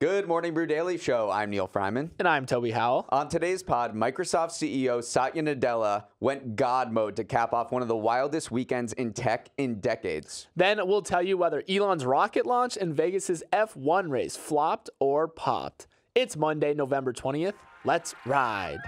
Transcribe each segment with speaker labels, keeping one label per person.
Speaker 1: Good morning, Brew Daily Show. I'm Neal Fryman.
Speaker 2: And I'm Toby Howell.
Speaker 1: On today's pod, Microsoft CEO Satya Nadella went God mode to cap off one of the wildest weekends in tech in decades.
Speaker 2: Then we'll tell you whether Elon's rocket launch and Vegas's F1 race flopped or popped. It's Monday, November 20th. Let's ride.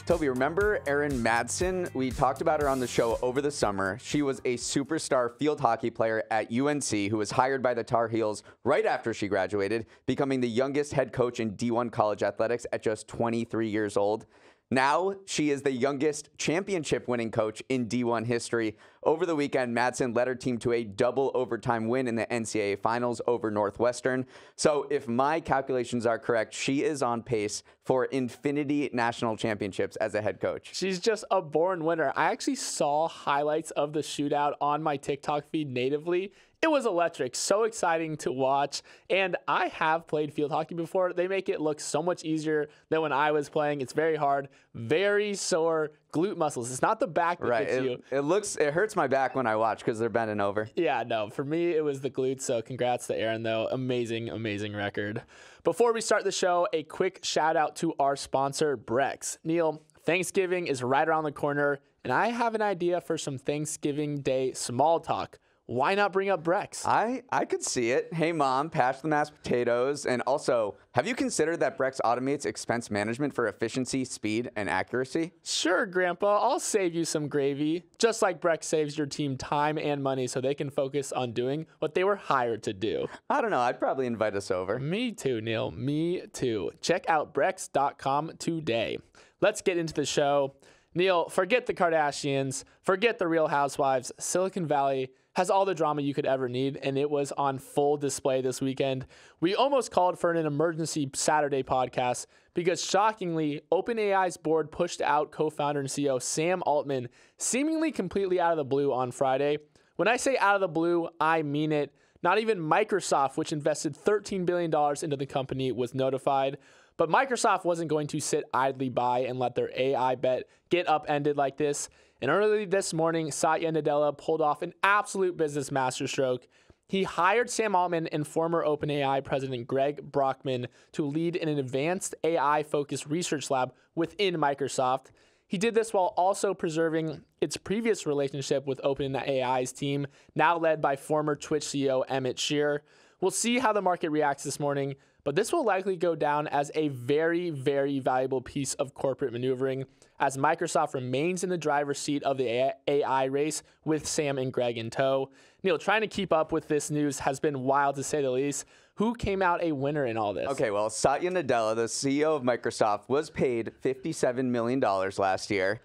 Speaker 1: Toby, remember Erin Madsen? We talked about her on the show over the summer. She was a superstar field hockey player at UNC who was hired by the Tar Heels right after she graduated, becoming the youngest head coach in D1 college athletics at just 23 years old. Now, she is the youngest championship-winning coach in D1 history. Over the weekend, Madsen led her team to a double overtime win in the NCAA Finals over Northwestern. So if my calculations are correct, she is on pace for infinity national championships as a head coach.
Speaker 2: She's just a born winner. I actually saw highlights of the shootout on my TikTok feed natively. It was electric, so exciting to watch, and I have played field hockey before. They make it look so much easier than when I was playing. It's very hard, very sore glute muscles. It's not the back that gets you.
Speaker 1: It hurts my back when I watch because they're bending over.
Speaker 2: Yeah, no, for me, it was the glutes, so congrats to Erin, though. Amazing, amazing record. Before we start the show, a quick shout out to our sponsor, Brex. Neal, Thanksgiving is right around the corner, and I have an idea for some Thanksgiving Day small talk. Why not bring up Brex?
Speaker 1: I could see it. Hey, Mom, pass the mashed potatoes. And also, have you considered that Brex automates expense management for efficiency, speed, and accuracy?
Speaker 2: Sure, Grandpa. I'll save you some gravy. Just like Brex saves your team time and money so they can focus on doing what they were hired to do.
Speaker 1: I don't know. I'd probably invite us over.
Speaker 2: Me too, Neal. Me too. Check out Brex.com today. Let's get into the show. Neal, forget the Kardashians. Forget the Real Housewives. Silicon Valley has all the drama you could ever need, and it was on full display this weekend. We almost called for an emergency Saturday podcast because, shockingly, OpenAI's board pushed out co-founder and CEO Sam Altman seemingly completely out of the blue on Friday. When I say out of the blue, I mean it. Not even Microsoft, which invested $13 billion into the company, was notified. But Microsoft wasn't going to sit idly by and let their AI bet get upended like this. And early this morning, Satya Nadella pulled off an absolute business masterstroke. He hired Sam Altman and former OpenAI president Greg Brockman to lead an advanced AI-focused research lab within Microsoft. He did this while also preserving its previous relationship with OpenAI's team, now led by former Twitch CEO Emmett Shear. We'll see how the market reacts this morning, but this will likely go down as a very, very valuable piece of corporate maneuvering as Microsoft remains in the driver's seat of the AI race with Sam and Greg in tow. Neal, trying to keep up with this news has been wild to say the least. Who came out a winner in all this?
Speaker 1: Okay, well, Satya Nadella, the CEO of Microsoft, was paid $57 million last year,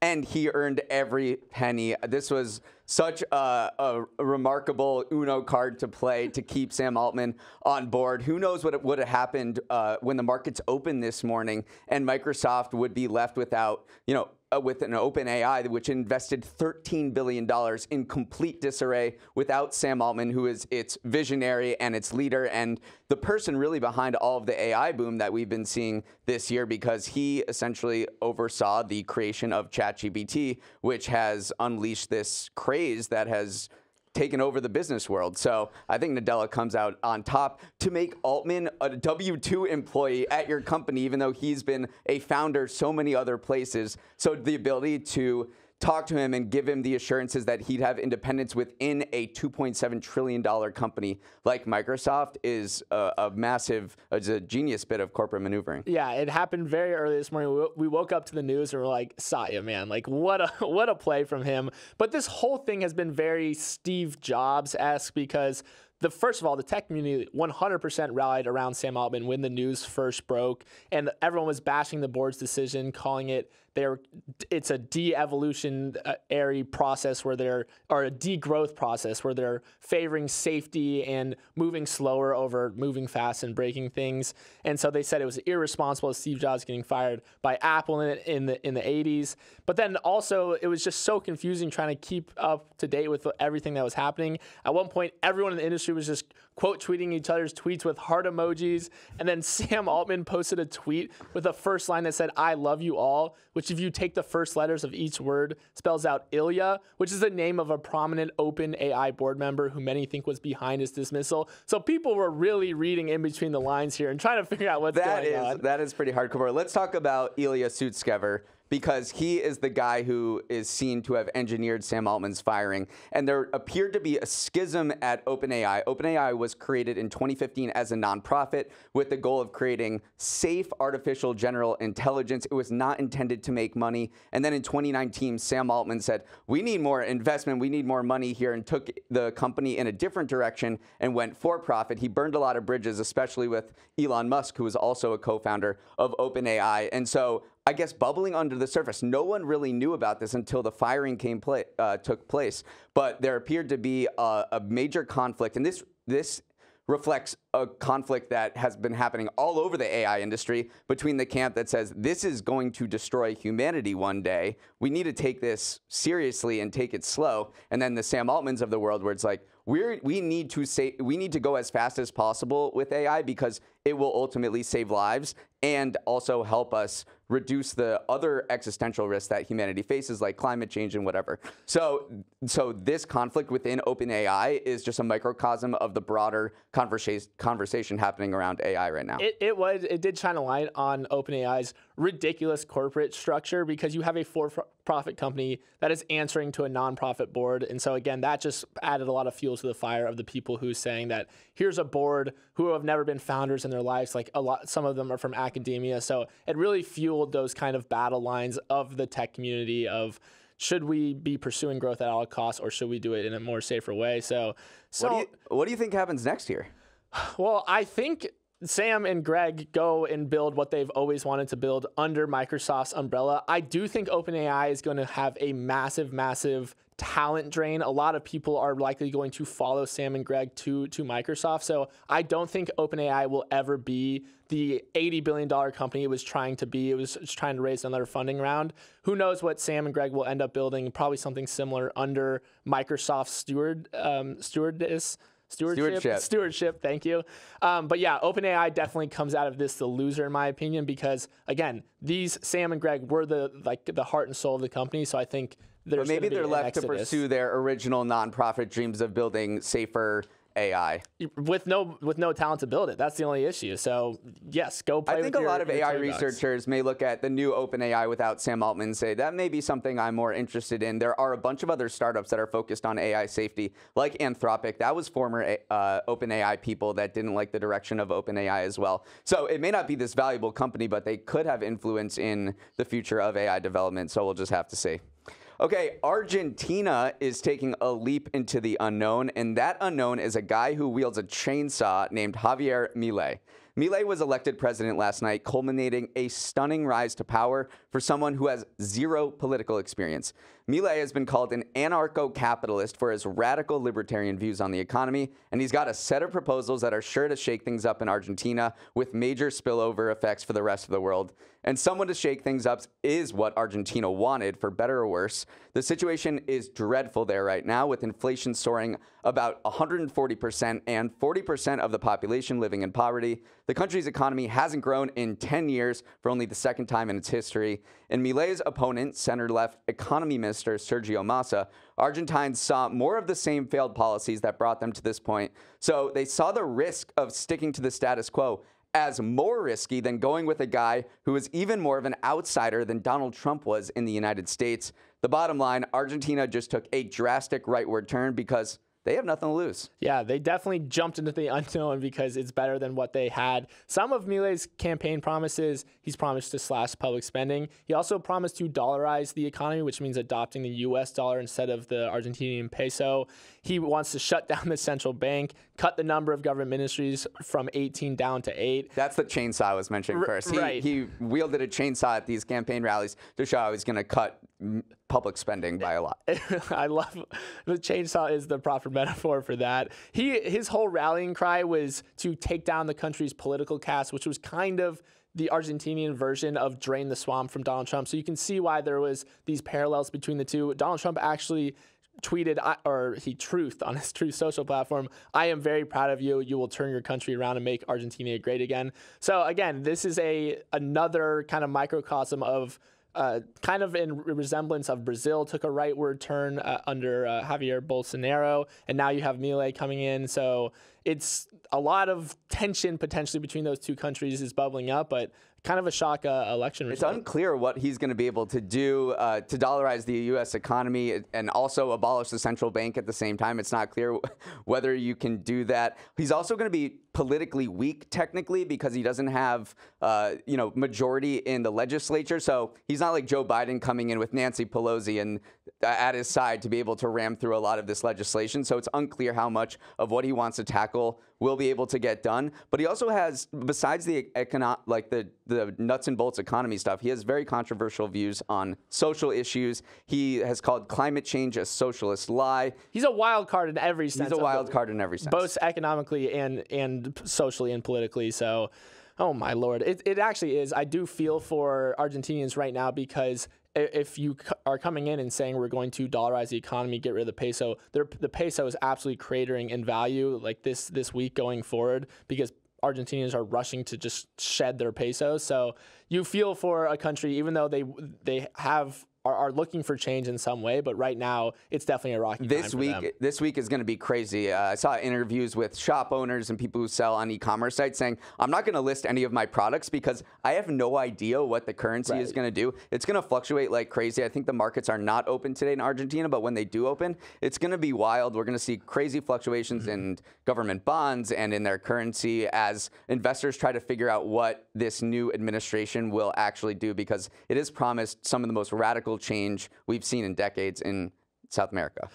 Speaker 1: and he earned every penny. This was such a remarkable Uno card to play to keep Sam Altman on board. Who knows what would have happened when the markets opened this morning and Microsoft would be left without, with an OpenAI, which invested $13 billion in complete disarray without Sam Altman, who is its visionary and its leader and the person really behind all of the AI boom that we've been seeing this year, because he essentially oversaw the creation of ChatGPT, which has unleashed this craze that has taken over the business world. So I think Nadella comes out on top. To make Altman a W-2 employee at your company, even though he's been a founder so many other places, so the ability to talk to him and give him the assurances that he'd have independence within a $2.7 trillion company like Microsoft is it's a genius bit of corporate maneuvering.
Speaker 2: Yeah, it happened very early this morning. We woke up to the news and we're like, Satya, man, like what a play from him. But this whole thing has been very Steve Jobs-esque because first of all, the tech community 100% rallied around Sam Altman when the news first broke, and everyone was bashing the board's decision, calling it it's a de-evolutionary process or a degrowth process where they're favoring safety and moving slower over moving fast and breaking things. And so they said it was irresponsible, Steve Jobs getting fired by Apple in the 80s. But then also it was just so confusing trying to keep up to date with everything that was happening. At one point, everyone in the industry was just quote tweeting each other's tweets with heart emojis. And then Sam Altman posted a tweet with the first line that said, "I love you all," which which if you take the first letters of each word, spells out Ilya, which is the name of a prominent OpenAI board member who many think was behind his dismissal. So people were really reading in between the lines here and trying to figure out what's going on.
Speaker 1: That is pretty hardcore. Let's talk about Ilya Sutskever, because he is the guy who is seen to have engineered Sam Altman's firing. And there appeared to be a schism at OpenAI. OpenAI was created in 2015 as a nonprofit with the goal of creating safe artificial general intelligence. It was not intended to make money. And then in 2019, Sam Altman said, we need more investment, we need more money here, and took the company in a different direction and went for profit. He burned a lot of bridges, especially with Elon Musk, who was also a co-founder of OpenAI. And so I guess bubbling under the surface, no one really knew about this until the firing took place. But there appeared to be a major conflict, and this reflects a conflict that has been happening all over the AI industry between the camp that says this is going to destroy humanity one day. We need to take this seriously and take it slow. And then the Sam Altmans of the world, where it's like, we need to go as fast as possible with AI because it will ultimately save lives and also help us reduce the other existential risks that humanity faces, like climate change and whatever. So this conflict within OpenAI is just a microcosm of the broader conversation happening around AI right now.
Speaker 2: It did shine a light on OpenAI's ridiculous corporate structure, because you have a for-profit company that is answering to a nonprofit board. And so again, that just added a lot of fuel to the fire of the people who saying that here's a board who have never been founders in their lives. Like some of them are from academia. So it really fueled those kind of battle lines of the tech community of, should we be pursuing growth at all costs, or should we do it in a more safer way? So
Speaker 1: what do you think happens next year?
Speaker 2: Well, I think Sam and Greg go and build what they've always wanted to build under Microsoft's umbrella. I do think OpenAI is going to have a massive, massive talent drain. A lot of people are likely going to follow Sam and Greg to Microsoft. So I don't think OpenAI will ever be the $80 billion company it was trying to be. It was trying to raise another funding round. Who knows what Sam and Greg will end up building? Probably something similar under Microsoft's stewardship. Thank you. But yeah, OpenAI definitely comes out of this the loser, in my opinion, because again, these Sam and Greg were the heart and soul of the company. So I think
Speaker 1: but maybe they're left to pursue their original nonprofit dreams of building safer AI
Speaker 2: with no talent to build it. That's the only issue. So yes, go play.
Speaker 1: I think
Speaker 2: with
Speaker 1: a lot of AI
Speaker 2: toy
Speaker 1: researchers may look at the new OpenAI without Sam Altman and say that may be something I'm more interested in. There are a bunch of other startups that are focused on AI safety, like Anthropic. That was former OpenAI people that didn't like the direction of OpenAI as well. So it may not be this valuable company, but they could have influence in the future of AI development. So we'll just have to see. Okay, Argentina is taking a leap into the unknown, and that unknown is a guy who wields a chainsaw named Javier Milei. Milei was elected president last night, culminating a stunning rise to power for someone who has zero political experience. Milei has been called an anarcho-capitalist for his radical libertarian views on the economy, and he's got a set of proposals that are sure to shake things up in Argentina with major spillover effects for the rest of the world. And someone to shake things up is what Argentina wanted, for better or worse. The situation is dreadful there right now, with inflation soaring about 140% and 40% of the population living in poverty. The country's economy hasn't grown in 10 years for only the second time in its history. And Milei's opponent, center-left economy minister Sergio Massa, Argentines saw more of the same failed policies that brought them to this point. So they saw the risk of sticking to the status quo as more risky than going with a guy who is even more of an outsider than Donald Trump was in the United States. The bottom line, Argentina just took a drastic rightward turn because they have nothing to lose.
Speaker 2: Yeah, they definitely jumped into the unknown because it's better than what they had. Some of Milei's campaign promises, he's promised to slash public spending. He also promised to dollarize the economy, which means adopting the U.S. dollar instead of the Argentinian peso. He wants to shut down the central bank, cut the number of government ministries from 18 down to 8.
Speaker 1: That's the chainsaw I was mentioning first. He wielded a chainsaw at these campaign rallies to show how he's going to cut public spending by a lot.
Speaker 2: I love the chainsaw is the proper metaphor for that. His whole rallying cry was to take down the country's political caste, which was kind of the Argentinian version of drain the swamp from Donald Trump. So you can see why there was these parallels between the two. Donald Trump actually tweeted, or he truthed on his Truth Social platform, "I am very proud of you. You will turn your country around and make Argentina great again." So again, this is another kind of microcosm of kind of in resemblance of Brazil, took a rightward turn under Javier Bolsonaro, and now you have Milei coming in. So it's a lot of tension potentially between those two countries is bubbling up, but kind of a shock election result.
Speaker 1: It's unclear what he's going to be able to do to dollarize the U.S. economy and also abolish the central bank at the same time. It's not clear whether you can do that. He's also going to be politically weak technically because he doesn't have majority in the legislature. So he's not like Joe Biden coming in with Nancy Pelosi and at his side to be able to ram through a lot of this legislation. So it's unclear how much of what he wants to tackle will be able to get done. But he also has, besides the the nuts and bolts economy stuff, he has very controversial views on social issues. He has called climate change a socialist lie.
Speaker 2: He's a wild card in every sense.
Speaker 1: He's a wild card in every sense.
Speaker 2: Both economically and socially and politically. So, oh my Lord. It actually is. I do feel for Argentinians right now because if you are coming in and saying we're going to dollarize the economy, get rid of the peso, the peso is absolutely cratering in value like this week going forward because Argentinians are rushing to just shed their pesos. So you feel for a country, even though they are looking for change in some way, but right now it's definitely a rocky time for them.
Speaker 1: This week is going to be crazy. I saw interviews with shop owners and people who sell on e-commerce sites saying, I'm not going to list any of my products because I have no idea what the currency is going to do. It's going to fluctuate like crazy. I think the markets are not open today in Argentina, but when they do open, it's going to be wild. We're going to see crazy fluctuations in government bonds and in their currency as investors try to figure out what this new administration will actually do because it has promised some of the most radical change we've seen in decades in South America.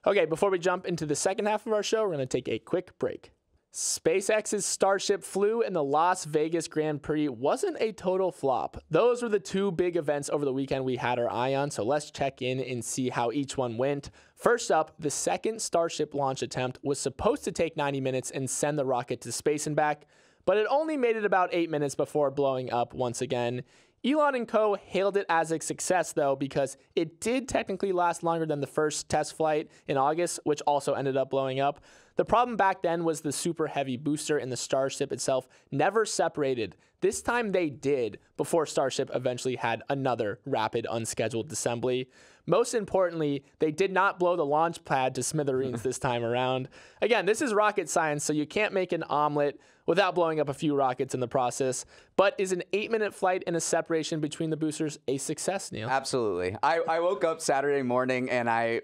Speaker 2: Okay, before we jump into the second half of our show, we're going to take a quick break. SpaceX's Starship flew and the Las Vegas Grand Prix wasn't a total flop. Those were the two big events over the weekend we had our eye on, so let's check in and see how each one went. First up, the second Starship launch attempt was supposed to take 90 minutes and send the rocket to space and back, but it only made it about 8 minutes before blowing up once again. Elon and co. hailed it as a success, though, because it did technically last longer than the first test flight in August, which also ended up blowing up. The problem back then was the super heavy booster in the Starship itself never separated. This time they did, before Starship eventually had another rapid unscheduled assembly. Most importantly, they did not blow the launch pad to smithereens this time around. Again, this is rocket science, so you can't make an omelet without blowing up a few rockets in the process. But is an 8-minute flight and a separation between the boosters a success, Neal?
Speaker 1: Absolutely. I woke up Saturday morning and I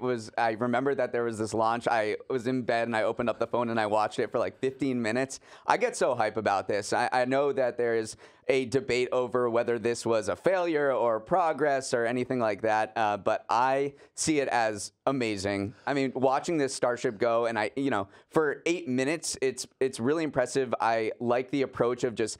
Speaker 1: remembered that there was this launch. I was in bed and I opened up the phone and I watched it for like 15 minutes. I get so hype about this. I know that there is a debate over whether this was a failure or progress or anything like that, but I see it as amazing. I mean, watching this Starship go, and for 8 minutes, it's really impressive. I like the approach of just,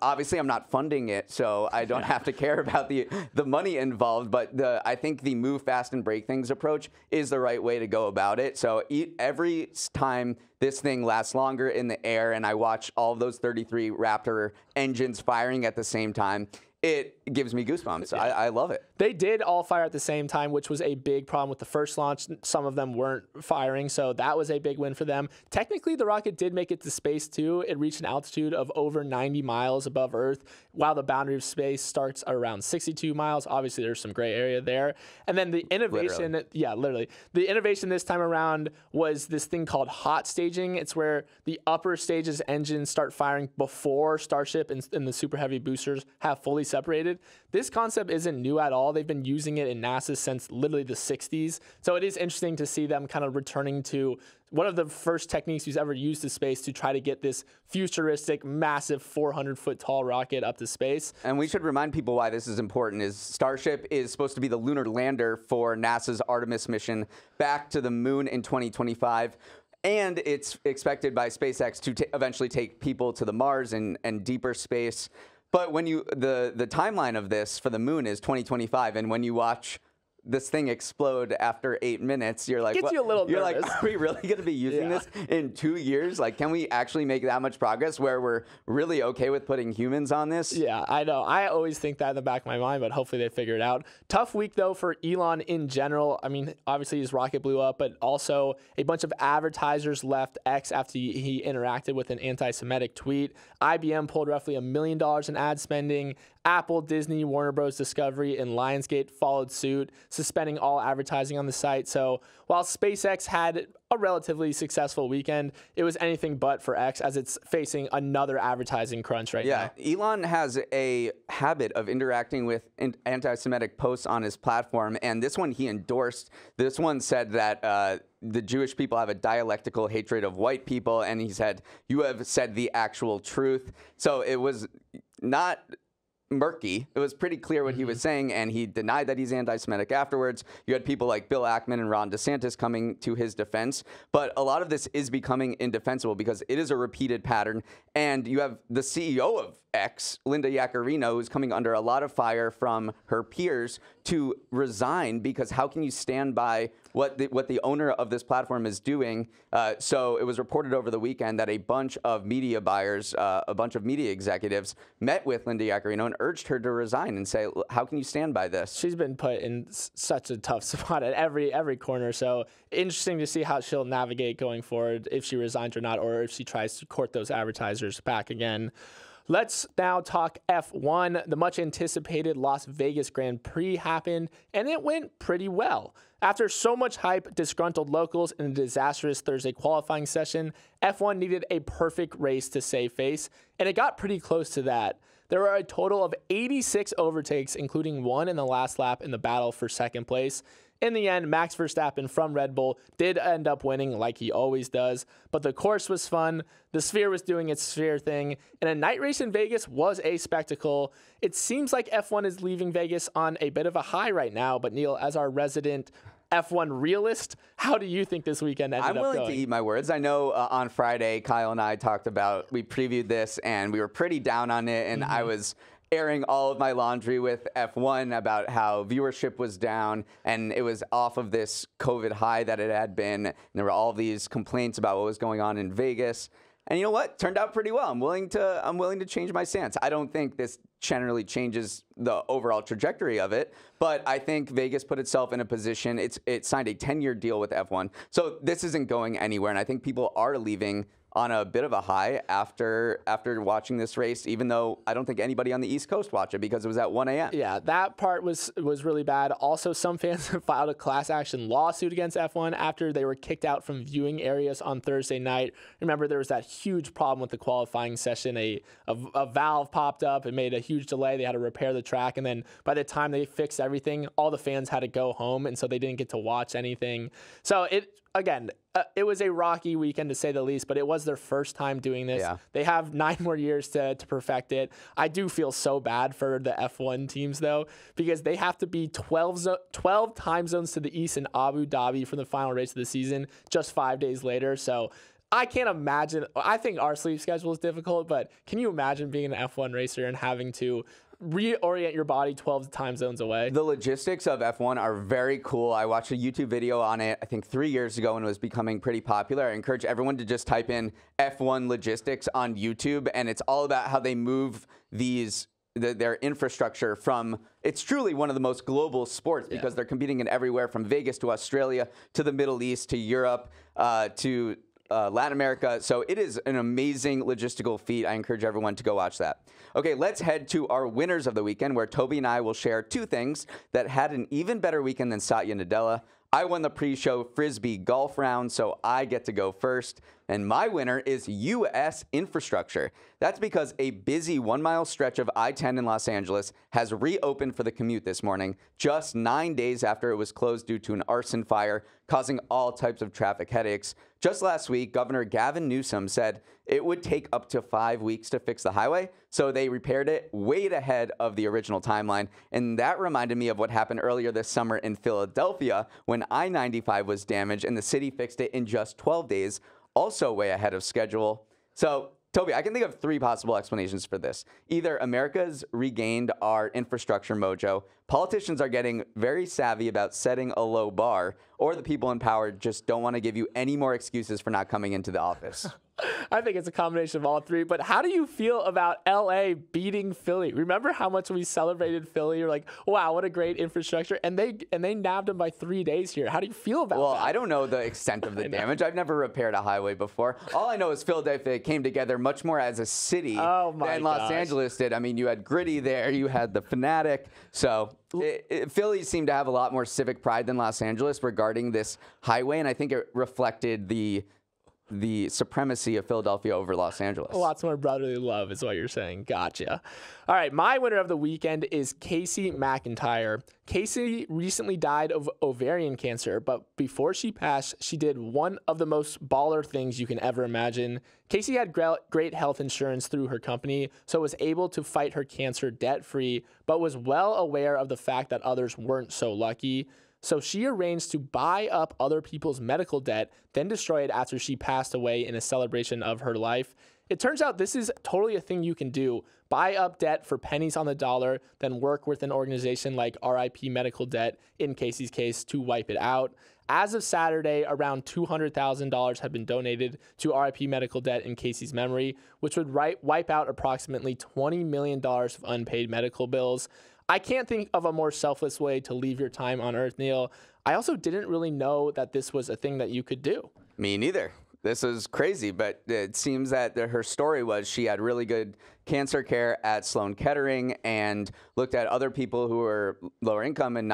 Speaker 1: obviously I'm not funding it, so I don't have to care about the money involved, but I think the move fast and break things approach is the right way to go about it. So every time this thing lasts longer in the air and I watch all of those 33 Raptor engines firing at the same time, it gives me goosebumps. Yeah. I love it.
Speaker 2: They did all fire at the same time, which was a big problem with the first launch. Some of them weren't firing, so that was a big win for them. Technically, the rocket did make it to space, too. It reached an altitude of over 90 miles above Earth, while the boundary of space starts around 62 miles. Obviously, there's some gray area there. And then the innovation, literally. The innovation this time around was this thing called hot staging. It's where the upper stages engines start firing before Starship and the super heavy boosters have fully separated. This concept isn't new at all. They've been using it in NASA since literally the 60s. So it is interesting to see them kind of returning to one of the first techniques we've ever used to space to try to get this futuristic, massive 400-foot tall rocket up to space.
Speaker 1: And we should remind people why this is important is Starship is supposed to be the lunar lander for NASA's Artemis mission back to the moon in 2025. And it's expected by SpaceX to eventually take people to the Mars and deeper space. But when the timeline of this for the moon is 2025, and when you watch this thing explode after 8 minutes, you're like,
Speaker 2: gets you a little
Speaker 1: you're
Speaker 2: nervous.
Speaker 1: Like, are we really going to be using this in 2 years? Like, can we actually make that much progress where we're really okay with putting humans on this?
Speaker 2: Yeah, I know. I always think that in the back of my mind, but hopefully they figure it out. Tough week, though, for Elon in general. I mean, obviously his rocket blew up, but also a bunch of advertisers left X after he interacted with an anti-Semitic tweet. IBM pulled roughly $1 million in ad spending. Apple, Disney, Warner Bros. Discovery, and Lionsgate followed suit, suspending all advertising on the site. So while SpaceX had a relatively successful weekend, it was anything but for X, as it's facing another advertising crunch right now.
Speaker 1: Yeah, Elon has a habit of interacting with anti-Semitic posts on his platform, and this one he endorsed. This one said that the Jewish people have a dialectical hatred of white people, and he said, "You have said the actual truth." So it was not murky. It was pretty clear what he was saying, and he denied that he's anti-Semitic afterwards. You had people like Bill Ackman and Ron DeSantis coming to his defense, but a lot of this is becoming indefensible because it is a repeated pattern, and you have the CEO of X, Linda Yaccarino, who's coming under a lot of fire from her peers to resign, because how can you stand by what the owner of this platform is doing? So it was reported over the weekend that a bunch of media buyers, a bunch of media executives met with Linda Yaccarino and urged her to resign and say, how can you stand by this?
Speaker 2: She's been put in such a tough spot at every corner. So interesting to see how she'll navigate going forward, if she resigns or not, or if she tries to court those advertisers back again. Let's now talk F1. The much anticipated Las Vegas Grand Prix happened, and it went pretty well. After so much hype, disgruntled locals, and a disastrous Thursday qualifying session, F1 needed a perfect race to save face, and it got pretty close to that. There were a total of 86 overtakes, including one in the last lap in the battle for second place. In the end, Max Verstappen from Red Bull did end up winning, like he always does, but the course was fun, the Sphere was doing its Sphere thing, and a night race in Vegas was a spectacle. It seems like F1 is leaving Vegas on a bit of a high right now, but Neal, as our resident F1 realist, how do you think this weekend ended up going?
Speaker 1: I'm willing to eat my words. I know on Friday, Kyle and I we previewed this, and we were pretty down on it, and I was airing all of my laundry with F1 about how viewership was down, and it was off of this COVID high that it had been, and there were all these complaints about what was going on in Vegas. And you know what? Turned out pretty well. I'm willing to change my stance. I don't think this generally changes the overall trajectory of it, but I think Vegas put itself in a position. It signed a 10-year deal with F1, so this isn't going anywhere. And I think people are leaving on a bit of a high after watching this race, even though I don't think anybody on the East Coast watched it because it was at 1 a.m.
Speaker 2: Yeah, that part was really bad. Also, some fans filed a class action lawsuit against F1 after they were kicked out from viewing areas on Thursday night. Remember, there was that huge problem with the qualifying session. A valve popped up and made a huge delay. They had to repair the track, and then by the time they fixed everything, all the fans had to go home, and so they didn't get to watch anything. So it was a rocky weekend, to say the least, but it was their first time doing this.
Speaker 1: Yeah.
Speaker 2: They have 9 more years to perfect it. I do feel so bad for the F1 teams, though, because they have to be 12 time zones to the east in Abu Dhabi for the final race of the season just 5 days later. So I can't imagine. I think our sleep schedule is difficult, but can you imagine being an F1 racer and having to reorient your body 12 time zones away?
Speaker 1: The logistics of F1 are very cool. I watched a YouTube video on it, I think 3 years ago, when it was becoming pretty popular. I encourage everyone to just type in F1 logistics on YouTube, and it's all about how they move their infrastructure from, it's truly one of the most global sports because they're competing in everywhere from Vegas to Australia to the Middle East to Europe to Latin America. So it is an amazing logistical feat. I encourage everyone to go watch that. Okay, let's head to our winners of the weekend, where Toby and I will share 2 things that had an even better weekend than Satya Nadella. I won the pre-show Frisbee golf round, so I get to go first. And my winner is U.S. infrastructure. That's because a busy 1-mile stretch of I-10 in Los Angeles has reopened for the commute this morning, just 9 days after it was closed due to an arson fire, causing all types of traffic headaches. Just last week, Governor Gavin Newsom said it would take up to 5 weeks to fix the highway, so they repaired it way ahead of the original timeline. And that reminded me of what happened earlier this summer in Philadelphia when I-95 was damaged and the city fixed it in just 12 days, also way ahead of schedule. So, Toby, I can think of 3 possible explanations for this. Either America's regained our infrastructure mojo, politicians are getting very savvy about setting a low bar, or the people in power just don't want to give you any more excuses for not coming into the office.
Speaker 2: I think it's a combination of all three. But how do you feel about LA beating Philly? Remember how much we celebrated Philly? You're like, wow, what a great infrastructure. And they nabbed them by 3 days here. How do you feel about that?
Speaker 1: Well, I don't know the extent of the damage. I've never repaired a highway before. All I know is Philadelphia came together much more as a city than Los Angeles did. I mean, you had Gritty there, you had the Fanatic. So Philly seemed to have a lot more civic pride than Los Angeles regarding this highway, and I think it reflected the supremacy of Philadelphia over Los Angeles.
Speaker 2: Lots more brotherly love is what you're saying. Gotcha. All right, my winner of the weekend is Casey McIntyre. Casey recently died of ovarian cancer, but before she passed, she did one of the most baller things you can ever imagine. Casey had great health insurance through her company, so was able to fight her cancer debt-free, but was well aware of the fact that others weren't so lucky. So she arranged to buy up other people's medical debt, then destroy it after she passed away in a celebration of her life. It turns out this is totally a thing you can do. Buy up debt for pennies on the dollar, then work with an organization like RIP Medical Debt, in Casey's case, to wipe it out. As of Saturday, around $200,000 have been donated to RIP Medical Debt in Casey's memory, which would wipe out approximately $20 million of unpaid medical bills. I can't think of a more selfless way to leave your time on Earth, Neal. I also didn't really know that this was a thing that you could do.
Speaker 1: Me neither. This is crazy, but it seems that her story was she had really good cancer care at Sloan Kettering and looked at other people who were lower income and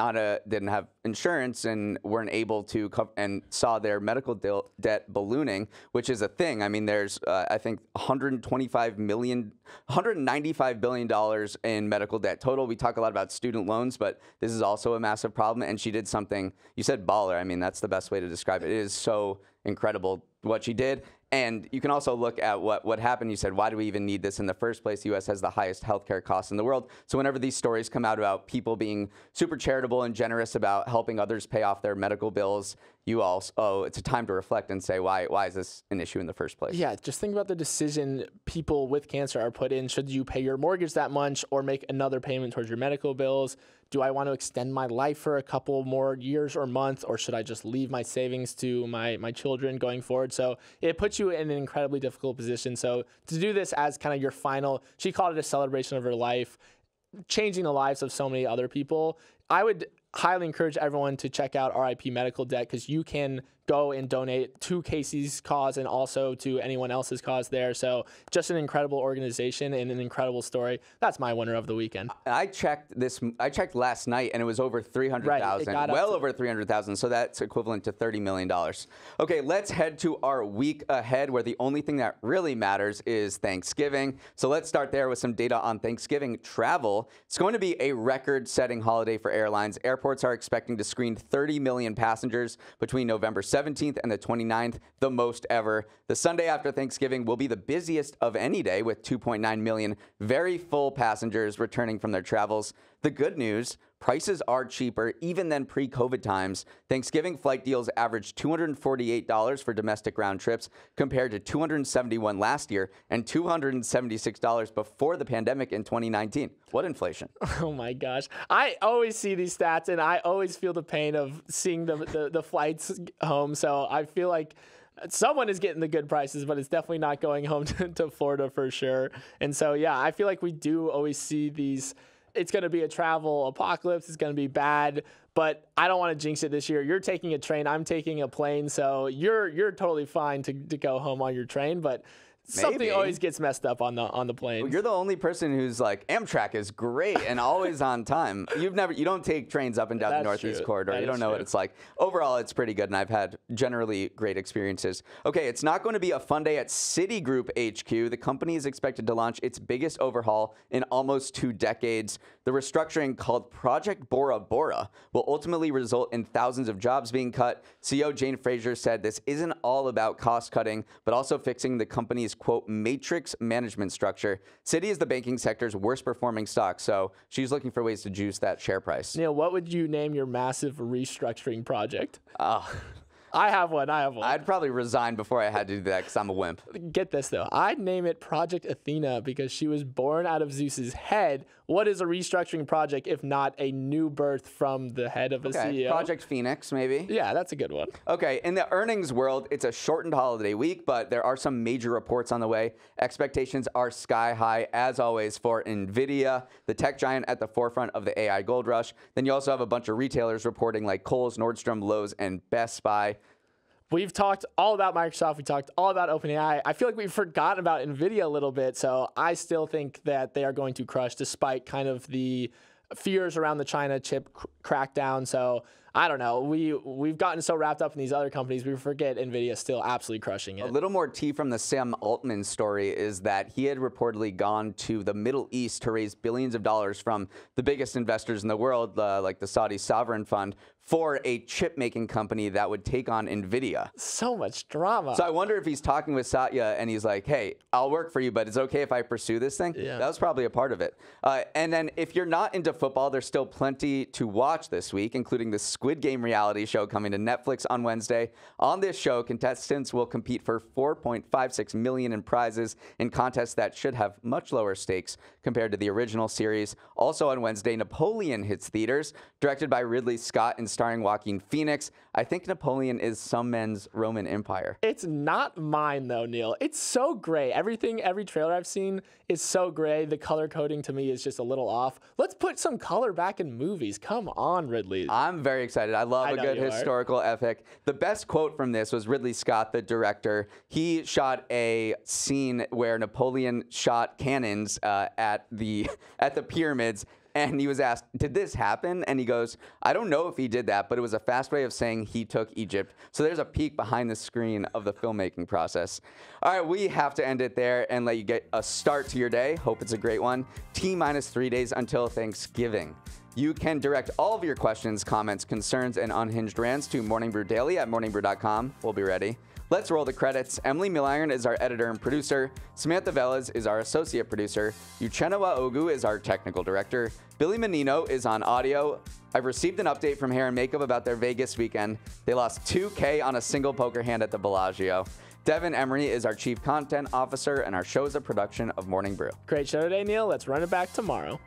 Speaker 1: didn't have insurance and weren't able to and saw their medical debt ballooning, which is a thing. I mean, there's I think $195 billion in medical debt total. We talk a lot about student loans, but this is also a massive problem. And she did something. You said baller. I mean, that's the best way to describe it. It is so incredible what she did. And you can also look at what happened. You said, why do we even need this in the first place? The U.S. has the highest healthcare costs in the world. So whenever these stories come out about people being super charitable and generous about helping others pay off their medical bills, it's a time to reflect and say, why is this an issue in the first place?
Speaker 2: Yeah, just think about the decision people with cancer are put in. Should you pay your mortgage that much or make another payment towards your medical bills? Do I want to extend my life for a couple more years or months, or should I just leave my savings to my children going forward? So it puts you in an incredibly difficult position. So to do this as kind of your final, she called it a celebration of her life, changing the lives of so many other people. I would highly encourage everyone to check out RIP Medical Debt, because you can go and donate to Casey's cause and also to anyone else's cause there. So just an incredible organization and an incredible story. That's my winner of the weekend.
Speaker 1: I checked last night and it was over 300,000, well over 300,000. So that's equivalent to $30 million. Okay, let's head to our week ahead, where the only thing that really matters is Thanksgiving. So let's start there with some data on Thanksgiving travel. It's going to be a record-setting holiday for airlines. Airports are expecting to screen 30 million passengers between November 17th and the 29th, the most ever. The Sunday after Thanksgiving will be the busiest of any day, with 2.9 million very full passengers returning from their travels. The good news, prices are cheaper even than pre-COVID times. Thanksgiving flight deals averaged $248 for domestic round trips, compared to $271 last year and $276 before the pandemic in 2019. What inflation?
Speaker 2: Oh my gosh. I always see these stats and I always feel the pain of seeing the flights home. So I feel like someone is getting the good prices, but it's definitely not going home to Florida for sure. And so, yeah, I feel like we do always see these. It's going to be a travel apocalypse. It's going to be bad, but I don't want to jinx it this year. You're taking a train. I'm taking a plane. So you're totally fine to go home on your train, but something always gets messed up on the plane.
Speaker 1: Well, you're the only person who's like, Amtrak is great and always on time. You don't take trains up and down the Northeast Corridor. You don't know what it's like. Overall, it's pretty good, and I've had generally great experiences. Okay, it's not going to be a fun day at Citigroup HQ. The company is expected to launch its biggest overhaul in almost 2 decades. The restructuring, called Project Bora Bora, will ultimately result in thousands of jobs being cut. CEO Jane Fraser said this isn't all about cost cutting, but also fixing the company's, quote, matrix management structure. Citi is the banking sector's worst performing stock, so she's looking for ways to juice that share price.
Speaker 2: Neal, what would you name your massive restructuring project? I have one.
Speaker 1: I'd probably resign before I had to do that because I'm a wimp.
Speaker 2: Get this, though. I'd name it Project Athena because she was born out of Zeus's head. What is a restructuring project if not a new birth from the head of a CEO?
Speaker 1: Project Phoenix, maybe.
Speaker 2: Yeah, that's a good one.
Speaker 1: Okay, in the earnings world, it's a shortened holiday week, but there are some major reports on the way. Expectations are sky high, as always, for NVIDIA, the tech giant at the forefront of the AI gold rush. Then you also have a bunch of retailers reporting like Kohl's, Nordstrom, Lowe's, and Best Buy.
Speaker 2: We've talked all about Microsoft. We talked all about OpenAI. I feel like we've forgotten about NVIDIA a little bit, so I still think that they are going to crush despite kind of the fears around the China chip crackdown. So I don't know. We've gotten so wrapped up in these other companies, we forget NVIDIA is still absolutely crushing it.
Speaker 1: A little more tea from the Sam Altman story is that he had reportedly gone to the Middle East to raise billions of dollars from the biggest investors in the world, like the Saudi Sovereign Fund, for a chip-making company that would take on NVIDIA.
Speaker 2: So much drama.
Speaker 1: So I wonder if he's talking with Satya and he's like, hey, I'll work for you, but it's okay if I pursue this thing?
Speaker 2: Yeah.
Speaker 1: That was probably a part of it. And then if you're not into football, there's still plenty to watch this week, including the Squid Game reality show coming to Netflix on Wednesday. On this show, contestants will compete for $4.56 million in prizes in contests that should have much lower stakes compared to the original series. Also on Wednesday, Napoleon hits theaters, directed by Ridley Scott and starring Joaquin Phoenix. I think Napoleon is some men's Roman Empire.
Speaker 2: It's not mine, though, Neal. It's so gray. Every trailer I've seen is so gray. The color coding to me is just a little off. Let's put some color back in movies. Come on, Ridley.
Speaker 1: I'm very excited. I love a good historical epic. The best quote from this was Ridley Scott, the director. He shot a scene where Napoleon shot cannons at the pyramids. And he was asked, did this happen? And he goes, I don't know if he did that, but it was a fast way of saying he took Egypt. So there's a peek behind the screen of the filmmaking process. All right, we have to end it there and let you get a start to your day. Hope it's a great one. T-minus 3 days until Thanksgiving. You can direct all of your questions, comments, concerns, and unhinged rants to Morning Brew Daily at morningbrew.com. We'll be ready. Let's roll the credits. Emily Milliron is our editor and producer. Samantha Velez is our associate producer. Uchenna Ogu is our technical director. Billy Menino is on audio. I've received an update from Hair and Makeup about their Vegas weekend. They lost $2K on a single poker hand at the Bellagio. Devin Emery is our chief content officer, and our show is a production of Morning Brew.
Speaker 2: Great show today, Neal. Let's run it back tomorrow.